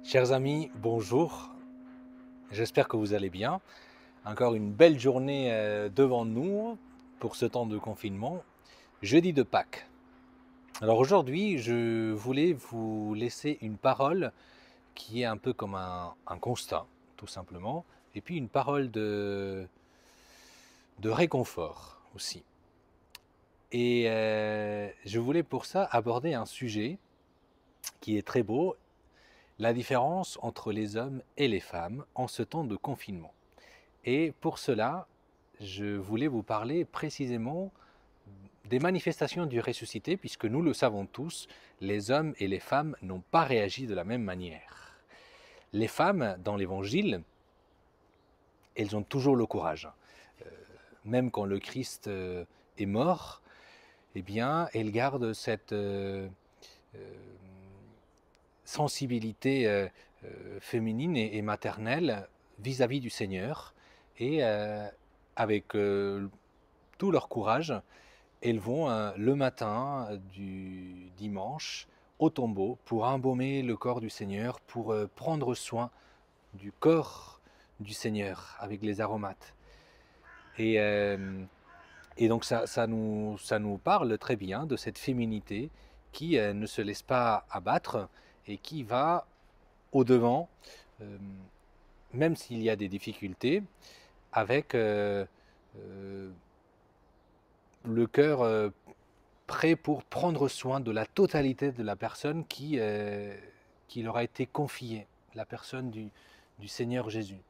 Chers amis, bonjour. J'espère que vous allez bien. Encore une belle journée devant nous pour ce temps de confinement, jeudi de Pâques. Alors aujourd'hui, je voulais vous laisser une parole qui est un peu comme un constat, tout simplement, et puis une parole de réconfort aussi. Et je voulais pour ça aborder un sujet qui est très beau, la différence entre les hommes et les femmes en ce temps de confinement. Et pour cela, je voulais vous parler précisément des manifestations du ressuscité, puisque nous le savons tous, les hommes et les femmes n'ont pas réagi de la même manière. Les femmes, dans l'Évangile, elles ont toujours le courage. Même quand le Christ est mort, eh bien, elles gardent cette sensibilité féminine et maternelle vis-à-vis du Seigneur. Et avec tout leur courage, elles vont le matin du dimanche au tombeau pour embaumer le corps du Seigneur, pour prendre soin du corps du Seigneur avec les aromates. Et, euh, et donc ça nous parle très bien de cette féminité qui ne se laisse pas abattre et qui va au-devant, euh, même s'il y a des difficultés, avec le cœur prêt pour prendre soin de la totalité de la personne qui leur a été confiée, la personne du Seigneur Jésus.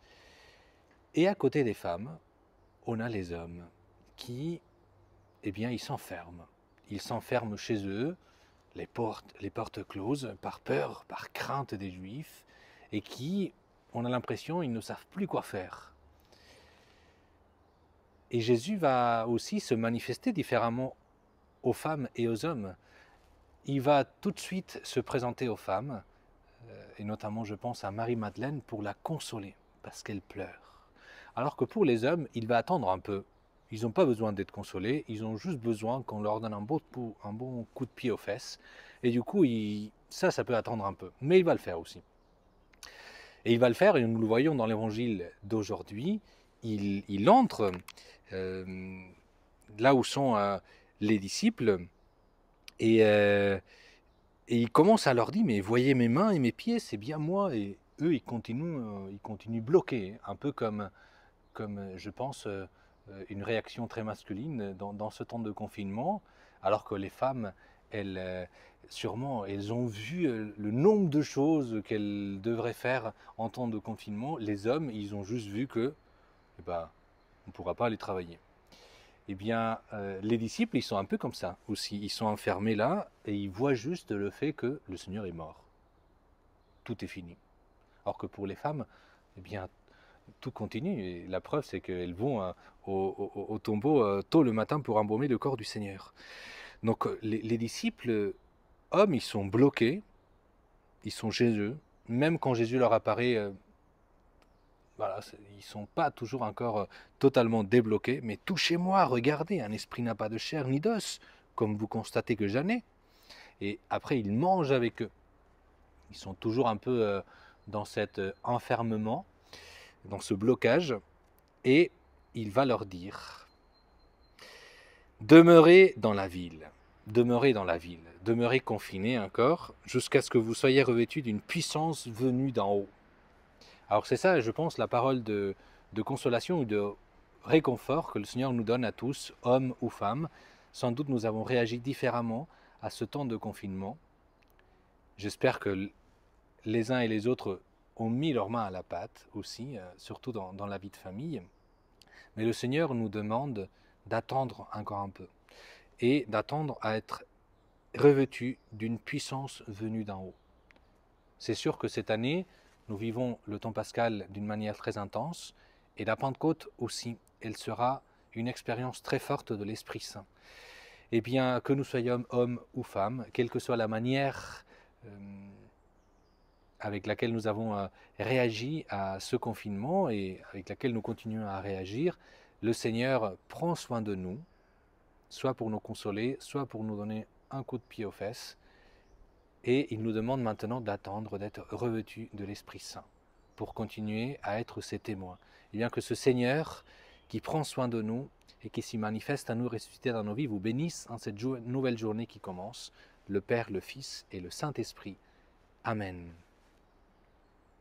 Et à côté des femmes, on a les hommes qui, eh bien, ils s'enferment. Ils s'enferment chez eux, les portes closes, par peur, par crainte des Juifs, et qui, on a l'impression, ils ne savent plus quoi faire. Et Jésus va aussi se manifester différemment aux femmes et aux hommes. Il va tout de suite se présenter aux femmes, et notamment je pense à Marie-Madeleine, pour la consoler, parce qu'elle pleure. Alors que pour les hommes, il va attendre un peu. Ils n'ont pas besoin d'être consolés, ils ont juste besoin qu'on leur donne un bon coup de pied aux fesses. Et du coup, ça peut attendre un peu. Mais il va le faire aussi. Et il va le faire, et nous le voyons dans l'évangile d'aujourd'hui, il entre là où sont les disciples, et, euh, et il commence à leur dire, mais voyez mes mains et mes pieds, c'est bien moi. Et eux, ils continuent bloqués, un peu comme je pense, une réaction très masculine dans ce temps de confinement, alors que les femmes, elles, sûrement, elles ont vu le nombre de choses qu'elles devraient faire en temps de confinement. Les hommes, ils ont juste vu que, eh ben, on ne pourra pas aller travailler. Eh bien, les disciples, ils sont un peu comme ça aussi. Ils sont enfermés là et ils voient juste le fait que le Seigneur est mort. Tout est fini. Alors que pour les femmes, eh bien, tout continue. Et la preuve, c'est qu'elles vont au tombeau tôt le matin pour embaumer le corps du Seigneur. Donc les disciples, hommes, ils sont bloqués, ils sont chez eux. Même quand Jésus leur apparaît, voilà, ils ne sont pas toujours encore totalement débloqués. Mais touchez-moi, regardez, un esprit n'a pas de chair ni d'os, comme vous constatez que j'en ai. Et après, ils mangent avec eux. Ils sont toujours un peu dans cet enfermement, dans ce blocage. Et il va leur dire, demeurez dans la ville, demeurez dans la ville, demeurez confinés encore, jusqu'à ce que vous soyez revêtus d'une puissance venue d'en haut. Alors c'est ça, je pense, la parole de consolation ou de réconfort que le Seigneur nous donne à tous, hommes ou femmes. Sans doute nous avons réagi différemment à ce temps de confinement. J'espère que les uns et les autres ont mis leurs mains à la pâte aussi, surtout dans la vie de famille. Mais le Seigneur nous demande d'attendre encore un peu et d'attendre à être revêtus d'une puissance venue d'en haut. C'est sûr que cette année, nous vivons le temps pascal d'une manière très intense et la Pentecôte aussi. Elle sera une expérience très forte de l'Esprit Saint. Et bien, que nous soyons hommes ou femmes, quelle que soit la manière avec laquelle nous avons réagi à ce confinement et avec laquelle nous continuons à réagir, le Seigneur prend soin de nous, soit pour nous consoler, soit pour nous donner un coup de pied aux fesses. et il nous demande maintenant d'attendre, d'être revêtus de l'Esprit Saint pour continuer à être ses témoins. Et bien que ce Seigneur qui prend soin de nous et qui s'y manifeste à nous ressusciter dans nos vies vous bénisse en cette nouvelle journée qui commence, le Père, le Fils et le Saint-Esprit. Amen.